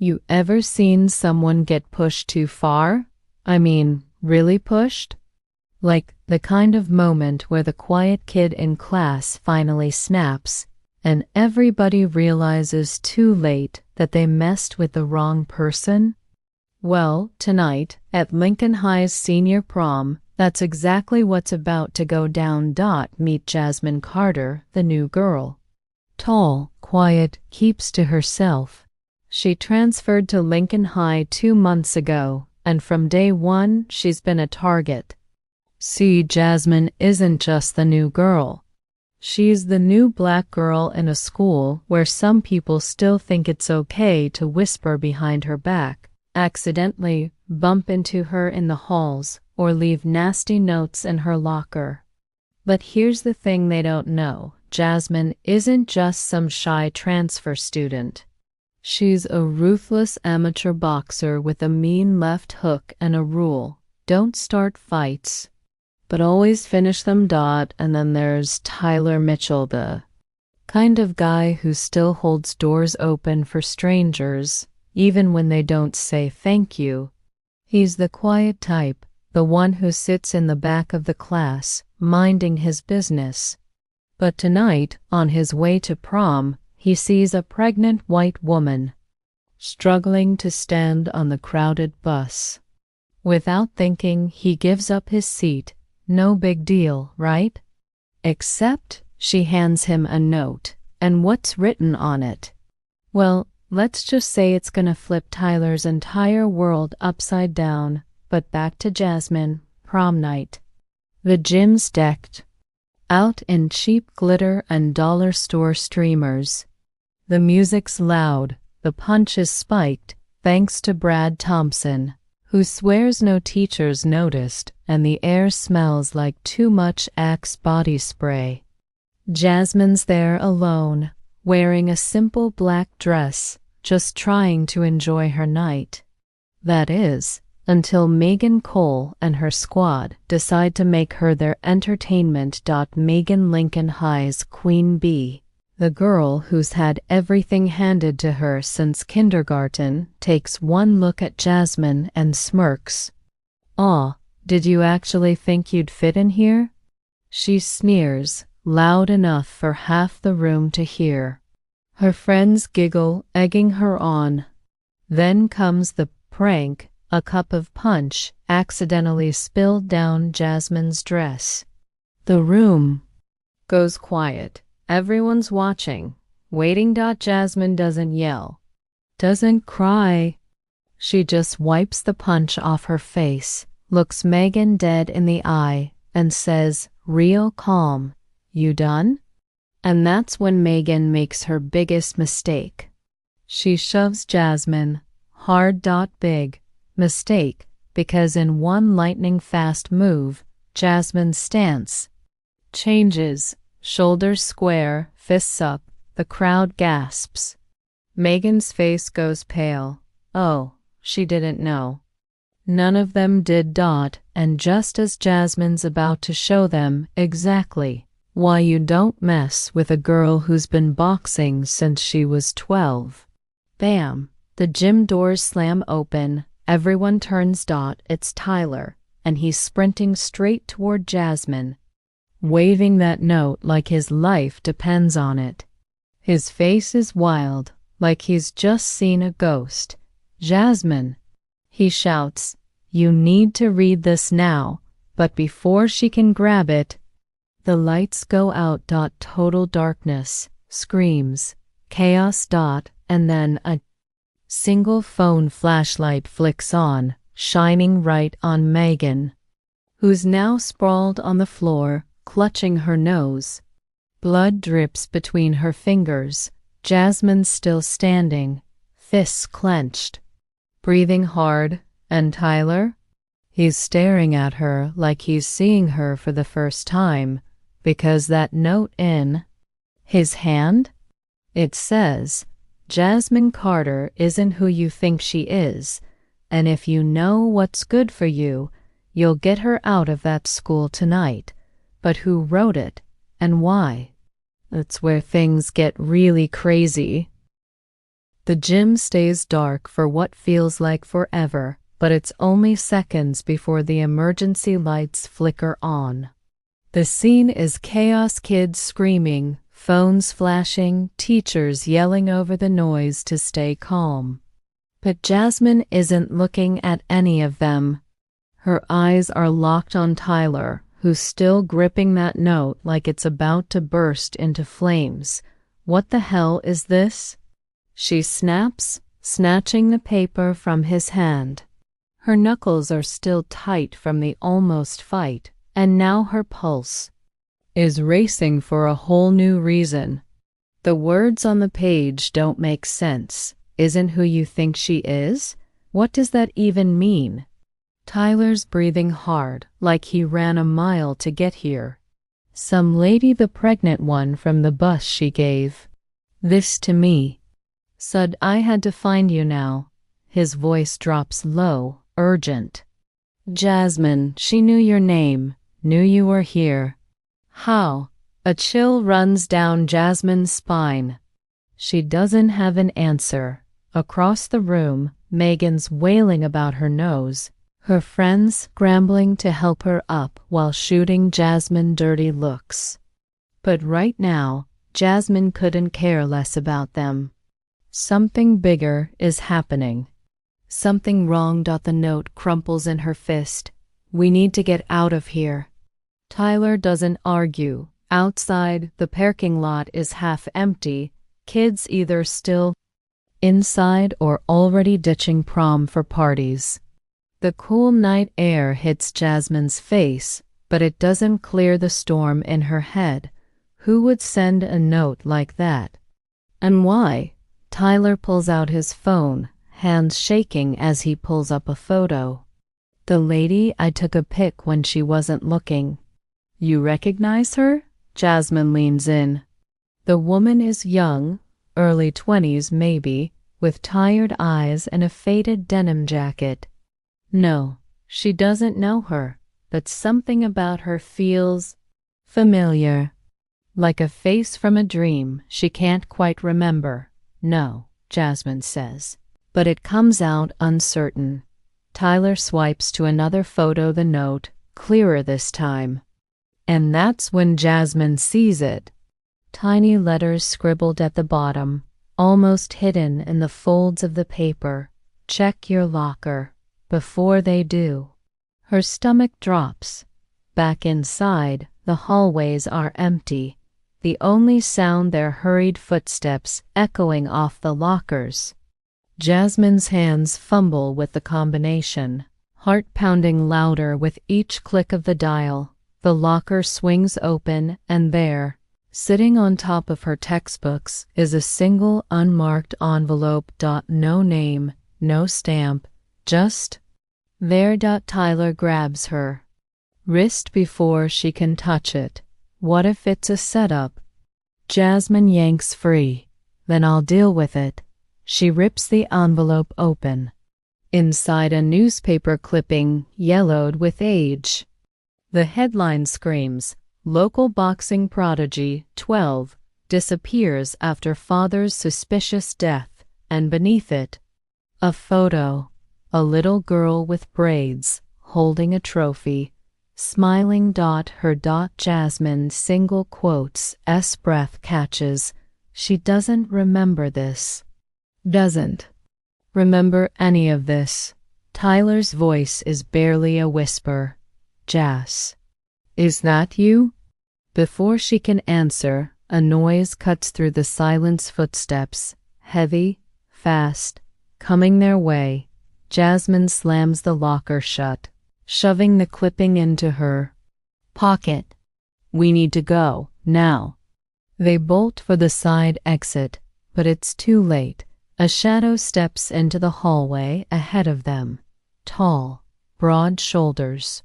You ever seen someone get pushed too far? I mean, really pushed? Like the kind of moment where the quiet kid in class finally snaps and everybody realizes too late that they messed with the wrong person? Well, tonight, at Lincoln High's senior prom, that's exactly what's about to go down. Meet Jasmine Carter, the new girl. Tall, quiet, keeps to herself. She transferred to Lincoln High 2 months ago, and from day one, she's been a target. See, Jasmine isn't just the new girl. She's the new black girl in a school where some people still think it's okay to whisper behind her back, accidentally bump into her in the halls, or leave nasty notes in her locker. But here's the thing they don't know. Jasmine isn't just some shy transfer student. She's a ruthless amateur boxer with a mean left hook and a rule: don't start fights, but always finish them. And then there's Tyler Mitchell, the kind of guy who still holds doors open for strangers, even when they don't say thank you. He's the quiet type, the one who sits in the back of the class, minding his business. But tonight, on his way to prom, he sees a pregnant white woman struggling to stand on the crowded bus. Without thinking, he gives up his seat. No big deal, right? Except she hands him a note, and what's written on it? Well, let's just say it's gonna flip Tyler's entire world upside down. But back to Jasmine, prom night. The gym's decked out in cheap glitter and dollar store streamers. The music's loud, the punch is spiked, thanks to Brad Thompson, who swears no teachers noticed, and the air smells like too much Axe body spray. Jasmine's there alone, wearing a simple black dress, just trying to enjoy her night. That is, until Megan Cole and her squad decide to make her their entertainment. Megan, Lincoln High's Queen Bee, the girl who's had everything handed to her since kindergarten, takes one look at Jasmine and smirks. "Aw, did you actually think you'd fit in here?" She sneers, loud enough for half the room to hear. Her friends giggle, egging her on. Then comes the prank. A cup of punch accidentally spilled down Jasmine's dress. The room goes quiet. Everyone's watching, waiting. Jasmine doesn't yell, doesn't cry. She just wipes the punch off her face, looks Megan dead in the eye, and says, real calm, "You done?" And that's when Megan makes her biggest mistake. She shoves Jasmine hard. Big mistake, because in one lightning-fast move, Jasmine's stance changes. Shoulders square, fists up, the crowd gasps. Megan's face goes pale. Oh, she didn't know. None of them did. And just as Jasmine's about to show them exactly why you don't mess with a girl who's been boxing since she was 12, bam, the gym doors slam open. Everyone turns. It's Tyler, and he's sprinting straight toward Jasmine, waving that note like his life depends on it. His face is wild, like he's just seen a ghost. "Jasmine," he shouts, "you need to read this now." But before she can grab it, the lights go out. Total darkness, screams, chaos. And then a single phone flashlight flicks on, shining right on Megan, who's now sprawled on the floor, clutching her nose. Blood drips between her fingers. Jasmine's still standing, fists clenched, breathing hard. And Tyler? He's staring at her like he's seeing her for the first time, because that note in his hand, it says, "Jasmine Carter isn't who you think she is, and if you know what's good for you, you'll get her out of that school tonight." But who wrote it, and why? That's where things get really crazy. The gym stays dark for what feels like forever, but it's only seconds before the emergency lights flicker on. The scene is chaos, kids screaming, phones flashing, teachers yelling over the noise to stay calm. But Jasmine isn't looking at any of them. Her eyes are locked on Tyler, who's still gripping that note like it's about to burst into flames. What the hell is this? She snaps, snatching the paper from his hand. Her knuckles are still tight from the almost fight, and now her pulse is racing for a whole new reason. The words on the page don't make sense. Isn't who you think she is? What does that even mean? Tyler's breathing hard, like he ran a mile to get here. Some lady, the pregnant one from the bus she gave this to me. Said I had to find you now. His voice drops low, urgent. Jasmine, she knew your name, knew you were here. How? A chill runs down Jasmine's spine. She doesn't have an answer. Across the room, Megan's wailing about her nose, her friends scrambling to help her up while shooting Jasmine dirty looks. But right now, Jasmine couldn't care less about them. Something bigger is happening. Something wrong. The note crumples in her fist. We need to get out of here. Tyler doesn't argue. Outside, the parking lot is half empty, kids either still inside or already ditching prom for parties. The cool night air hits Jasmine's face, but it doesn't clear the storm in her head. Who would send a note like that? And why? Tyler pulls out his phone, hands shaking as he pulls up a photo. The lady I took a pic when she wasn't looking. You recognize her? Jasmine leans in. The woman is young, early 20s maybe, with tired eyes and a faded denim jacket. No, she doesn't know her, but something about her feels familiar. Like a face from a dream she can't quite remember. No, Jasmine says, but it comes out uncertain. Tyler swipes to another photo, the note, clearer this time. And that's when Jasmine sees it. Tiny letters scribbled at the bottom, almost hidden in the folds of the paper. Check your locker. Before they do. Her stomach drops. Back inside, the hallways are empty. The only sound their hurried footsteps echoing off the lockers. Jasmine's hands fumble with the combination, heart pounding louder with each click of the dial. The locker swings open, and there, sitting on top of her textbooks, is a single unmarked envelope. No name, no stamp, just there. Tyler grabs her wrist before she can touch it. What if it's a setup? Jasmine yanks free. Then I'll deal with it. She rips the envelope open. Inside, a newspaper clipping, yellowed with age. The headline screams, "Local boxing prodigy, 12, disappears after father's suspicious death," and beneath it, a photo, a little girl with braids, holding a trophy, smiling. Her. Jasmine single quotes, breath catches. She doesn't remember this. Doesn't remember any of this. Tyler's voice is barely a whisper. Jas, is that you? Before she can answer, a noise cuts through the silence. Footsteps, heavy, fast, coming their way. Jasmine slams the locker shut, shoving the clipping into her pocket. We need to go, now. They bolt for the side exit, but it's too late. A shadow steps into the hallway ahead of them. Tall, broad shoulders.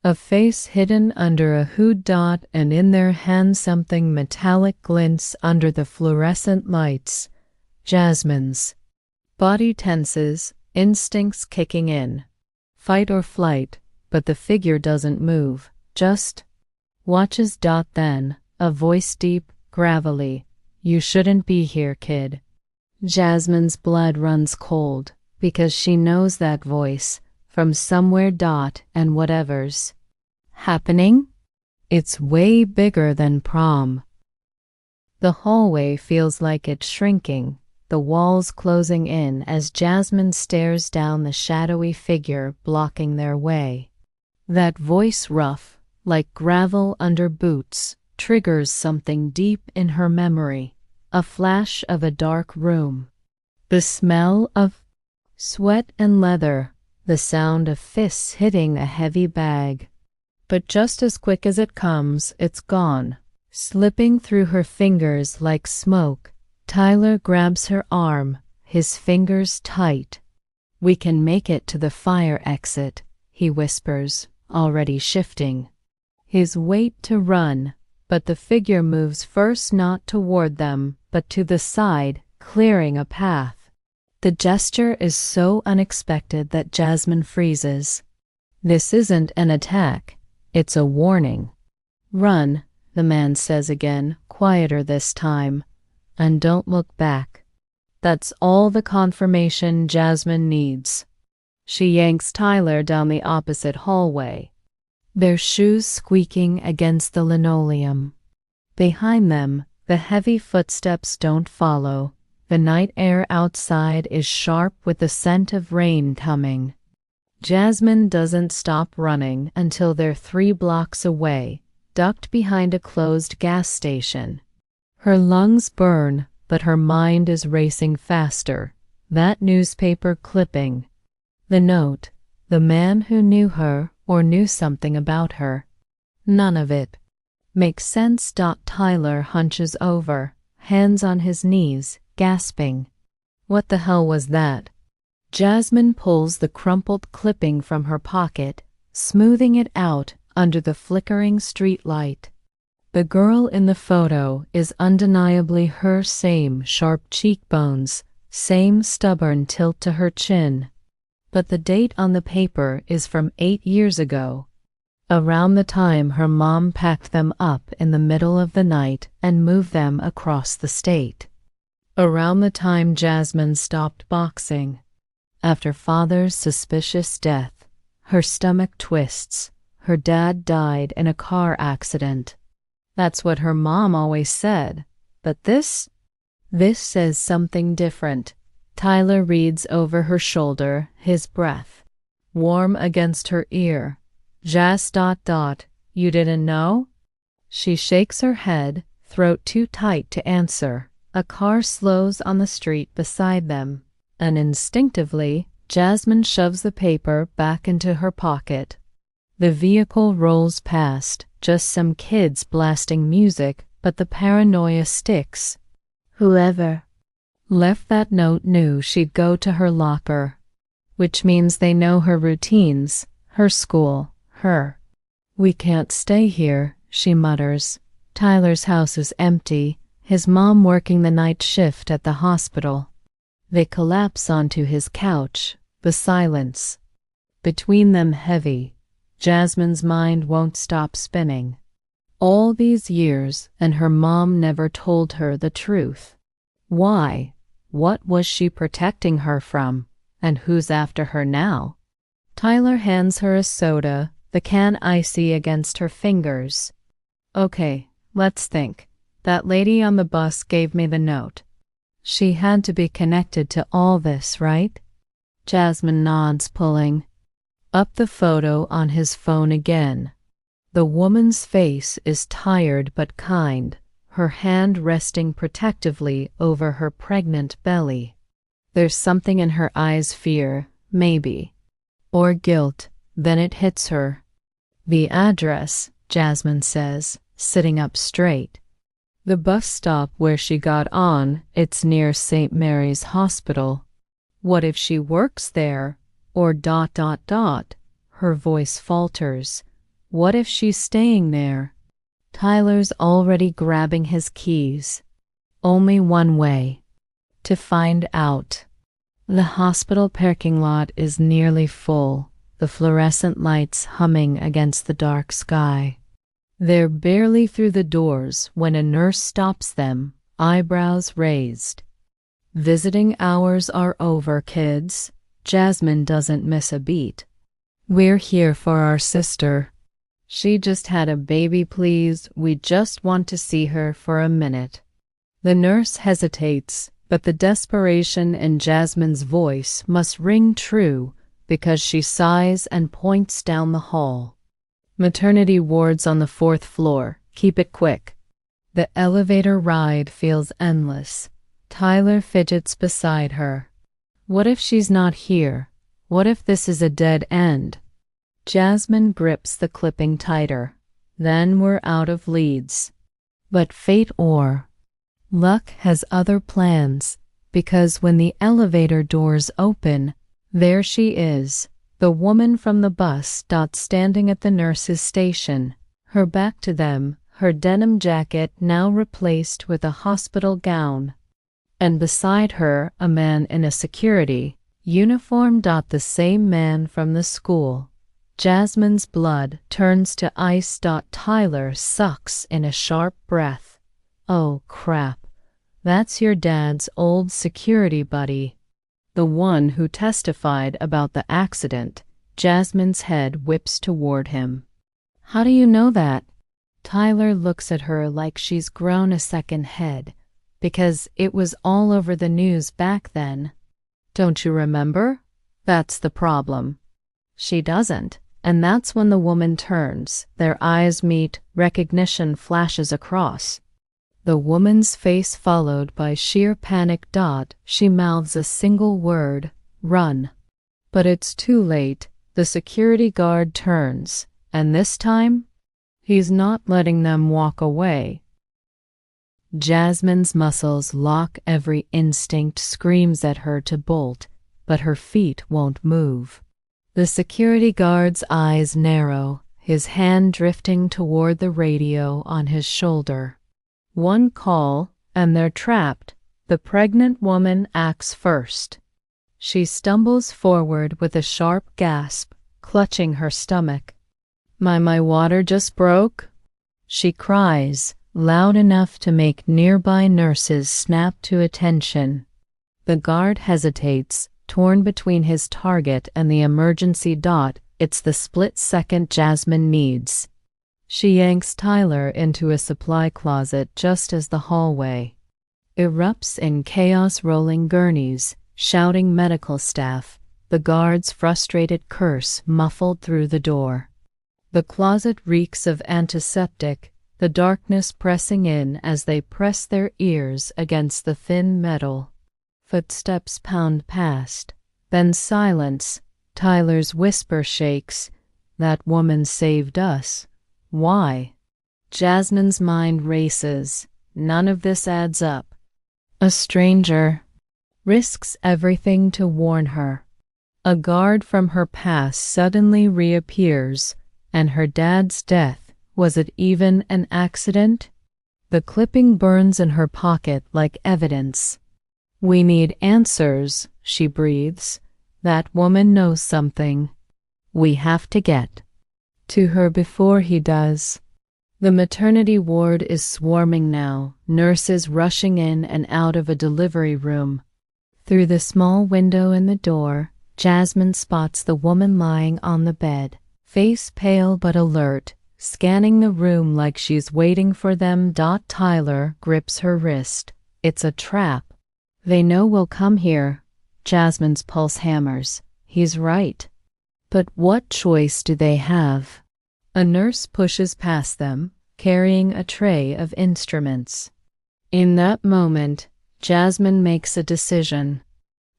A face hidden under a hood. And in their hand something metallic glints under the fluorescent lights. Jasmine's body tenses, instincts kicking in. Fight or flight, but the figure doesn't move, just watches. Then, a voice deep, gravelly. You shouldn't be here, kid. Jasmine's blood runs cold because she knows that voice from somewhere. And whatever's happening, it's way bigger than Prom. The hallway feels like it's shrinking, the walls closing in as Jasmine stares down the shadowy figure blocking their way. That voice, rough, like gravel under boots, triggers something deep in her memory, a flash of a dark room. The smell of sweat and leather, the sound of fists hitting a heavy bag. But just as quick as it comes, it's gone, slipping through her fingers like smoke. Tyler grabs her arm, his fingers tight. "We can make it to the fire exit," he whispers, already shifting his weight to run, but the figure moves first, not toward them, but to the side, clearing a path. The gesture is so unexpected that Jasmine freezes. This isn't an attack, it's a warning. "Run," the man says again, quieter this time. "And don't look back." That's all the confirmation Jasmine needs. She yanks Tyler down the opposite hallway, their shoes squeaking against the linoleum. Behind them, the heavy footsteps don't follow. The night air outside is sharp with the scent of rain coming. Jasmine doesn't stop running until they're 3 blocks away, ducked behind a closed gas station. Her lungs burn, but her mind is racing faster. That newspaper clipping. The note. The man who knew her or knew something about her. None of it makes sense. Tyler hunches over, hands on his knees, gasping. What the hell was that? Jasmine pulls the crumpled clipping from her pocket, smoothing it out under the flickering streetlight. The girl in the photo is undeniably her, same sharp cheekbones, same stubborn tilt to her chin. But the date on the paper is from 8 years ago, around the time her mom packed them up in the middle of the night and moved them across the state. Around the time Jasmine stopped boxing. After father's suspicious death, her stomach twists. Her dad died in a car accident. That's what her mom always said. But this says something different. Tyler reads over her shoulder, his breath warm against her ear. "Jas. You didn't know?" She shakes her head, throat too tight to answer. A car slows on the street beside them, and instinctively, Jasmine shoves the paper back into her pocket. The vehicle rolls past, just some kids blasting music, but the paranoia sticks. Whoever left that note knew she'd go to her locker, which means they know her routines, her school, her. "We can't stay here," she mutters. Tyler's house is empty, his mom working the night shift at the hospital. They collapse onto his couch, the silence between them heavy. Jasmine's mind won't stop spinning. All these years, and her mom never told her the truth. Why? What was she protecting her from? And who's after her now? Tyler hands her a soda, the can icy against her fingers. "Okay, let's think. That lady on the bus gave me the note. She had to be connected to all this, right?" Jasmine nods, pulling up the photo on his phone again. The woman's face is tired but kind, her hand resting protectively over her pregnant belly. There's something in her eyes, fear, maybe, or guilt. Then it hits her. "The address," Jasmine says, sitting up straight. "The bus stop where she got on, it's near St. Mary's Hospital. What if she works there? Or ... Her voice falters. What if she's staying there?" Tyler's already grabbing his keys. Only one way to find out. The hospital parking lot is nearly full, the fluorescent lights humming against the dark sky. They're barely through the doors when a nurse stops them, eyebrows raised. Visiting hours are over, kids. Jasmine doesn't miss a beat. We're here for our sister. She just had a baby, please. We just want to see her for a minute. The nurse hesitates, but the desperation in Jasmine's voice must ring true because she sighs and points down the hall. Maternity wards on the 4th floor. Keep it quick. The elevator ride feels endless. Tyler fidgets beside her. What if she's not here? What if this is a dead end? Jasmine grips the clipping tighter. Then we're out of leads. But fate or luck has other plans, because when the elevator doors open, there she is, the woman from the bus, standing at the nurse's station, her back to them, her denim jacket now replaced with a hospital gown. And beside her, a man in a security uniform. The same man from the school. Jasmine's blood turns to ice. Tyler sucks in a sharp breath. Oh crap. That's your dad's old security buddy. The one who testified about the accident. Jasmine's head whips toward him. How do you know that? Tyler looks at her like she's grown a second head. Because it was all over the news back then. Don't you remember? That's the problem. She doesn't, and that's when the woman turns. Their eyes meet, recognition flashes across. The woman's face followed by sheer panic. She mouths a single word, run. But it's too late. The security guard turns, and this time, he's not letting them walk away. Jasmine's muscles lock, every instinct screams at her to bolt, but her feet won't move. The security guard's eyes narrow, his hand drifting toward the radio on his shoulder. One call, and they're trapped. The pregnant woman acts first. She stumbles forward with a sharp gasp, clutching her stomach. My water just broke," she cries, loud enough to make nearby nurses snap to attention. The guard hesitates, torn between his target and the emergency. It's the split second Jasmine needs. She yanks Tyler into a supply closet just as the hallway erupts in chaos, rolling gurneys, shouting medical staff, the guard's frustrated curse muffled through the door. The closet reeks of antiseptic, the darkness pressing in as they press their ears against the thin metal. Footsteps pound past, then silence. Tyler's whisper shakes. That woman saved us. Why? Jasmine's mind races. None of this adds up. A stranger risks everything to warn her. A guard from her past suddenly reappears, and her dad's death. Was it even an accident? The clipping burns in her pocket like evidence. We need answers, she breathes. That woman knows something. We have to get to her before he does. The maternity ward is swarming now, nurses rushing in and out of a delivery room. Through the small window in the door, Jasmine spots the woman lying on the bed, face pale but alert, scanning the room like she's waiting for them. Tyler grips her wrist. It's a trap. They know we'll come here. Jasmine's pulse hammers. He's right. But what choice do they have? A nurse pushes past them, carrying a tray of instruments. In that moment, Jasmine makes a decision.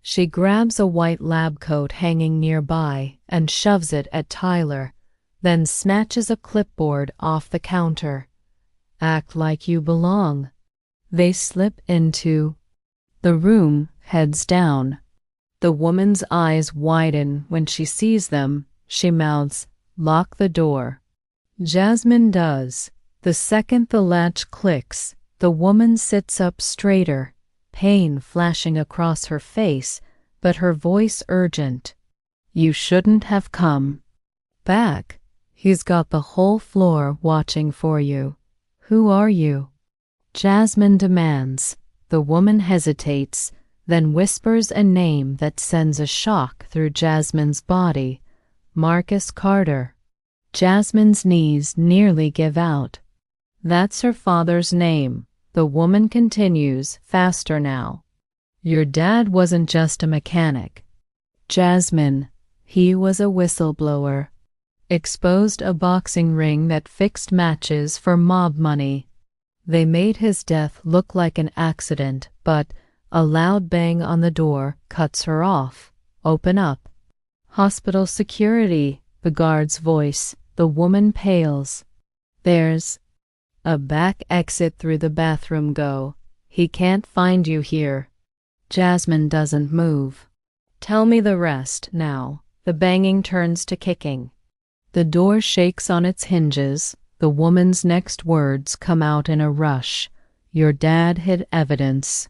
She grabs a white lab coat hanging nearby and shoves it at Tyler, then snatches a clipboard off the counter. Act like you belong. They slip into the room, heads down. The woman's eyes widen when she sees them. She mouths, "Lock the door." Jasmine does. The second the latch clicks, the woman sits up straighter, pain flashing across her face, but her voice urgent. "You shouldn't have come back. He's got the whole floor watching for you. Who are you?" Jasmine demands. The woman hesitates, then whispers a name that sends a shock through Jasmine's body. Marcus Carter. Jasmine's knees nearly give out. That's her father's name. The woman continues, faster now. Your dad wasn't just a mechanic. Jasmine, he was a whistleblower. Exposed a boxing ring that fixed matches for mob money. They made his death look like an accident, but a loud bang on the door cuts her off. Open up. Hospital security, the guard's voice. The woman pales. There's a back exit through the bathroom. Go. He can't find you here. Jasmine doesn't move. Tell me the rest now. The banging turns to kicking. The door shakes on its hinges. The woman's next words come out in a rush. Your dad hid evidence.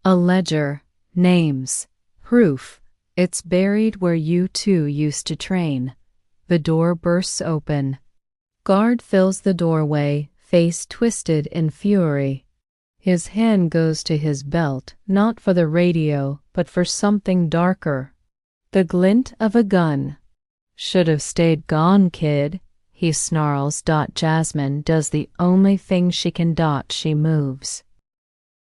A ledger. Names. Proof. It's buried where you two used to train. The door bursts open. Guard fills the doorway, face twisted in fury. His hand goes to his belt, not for the radio, but for something darker. The glint of a gun. Should have stayed gone, kid, he snarls. Jasmine does the only thing she can. She moves.